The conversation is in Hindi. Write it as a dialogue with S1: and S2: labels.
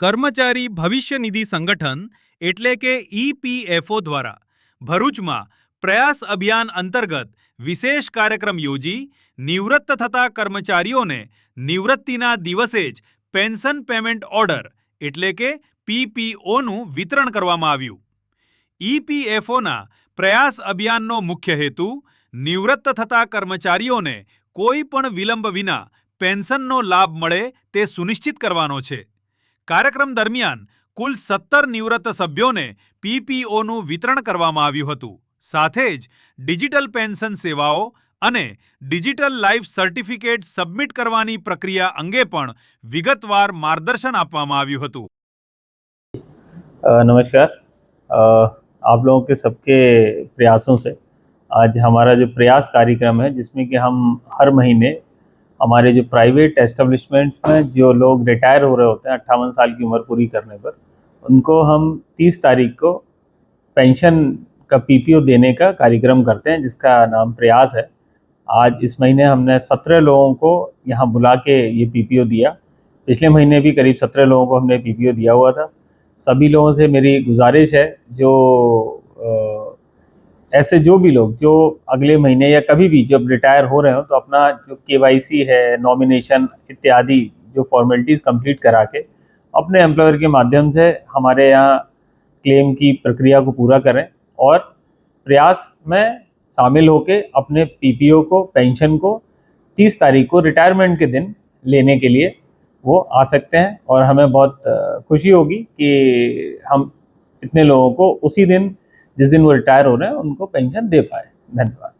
S1: કર્મચારી ભવિષ્ય નિધિ સંગઠન એટલે કે ઈપીએફઓ દ્વારા ભરૂચમાં પ્રયાસ અભિયાન અંતર્ગત વિશેષ કાર્યક્રમ યોજી નિવૃત્ત થતા કર્મચારીઓને નિવૃત્તિના દિવસે જ પેન્શન પેમેન્ટ ઓર્ડર એટલે કે પીપીઓનું વિતરણ કરવામાં આવ્યું. ઈપીએફઓના પ્રયાસ અભિયાનનો મુખ્ય હેતુ નિવૃત્ત થતા કર્મચારીઓને કોઈ પણ વિલંબ વિના પેન્શનનો લાભ મળે તે સુનિશ્ચિત કરવાનો છે. કાર્યક્રમ દરમિયાન કુલ 17 નિવૃત્ત સભ્યોને પીપીઓનું વિતરણ કરવામાં આવ્યું હતું. સાથે જ ડિજિટલ પેન્શન સેવાઓ અને ડિજિટલ લાઈફ સર્ટિફિકેટ સબમિટ કરવાની પ્રક્રિયા અંગે પણ વિગતવાર માર્ગદર્શન આપવામાં આવ્યું હતું.
S2: नमस्कार. आप लोगों के सबके प्रयासों से आज हमारा जो प्रयास कार्यक्रम है जिसमें कि हम हर महीने हमारे जो प्राइवेट एस्टेब्लिशमेंट्स में जो लोग रिटायर हो रहे होते हैं 58 साल की उम्र पूरी करने पर उनको हम 30 तारीख को पेंशन का पीपीओ देने का कार्यक्रम करते हैं जिसका नाम प्रयास है. आज इस महीने हमने 17 लोगों को यहाँ बुला के ये पीपीओ दिया. पिछले महीने भी करीब 17 लोगों को हमने पीपीओ दिया हुआ था. सभी लोगों से मेरी गुजारिश है जो ऐसे जो भी लोग जो अगले महीने या कभी भी जब रिटायर हो रहे हो तो अपना जो केवाईसी है, नॉमिनेशन इत्यादि जो फॉर्मेलिटीज़ कंप्लीट करा के अपने एम्प्लॉयर के माध्यम से हमारे यहाँ क्लेम की प्रक्रिया को पूरा करें और प्रयास में शामिल होके अपने पीपीओ को, पेंशन को 30 तारीख को रिटायरमेंट के दिन लेने के लिए वो आ सकते हैं. और हमें बहुत खुशी होगी कि हम इतने लोगों को उसी दिन जिस दिन वो रिटायर हो रहे हैं उनको पेंशन दे पाए. धन्यवाद.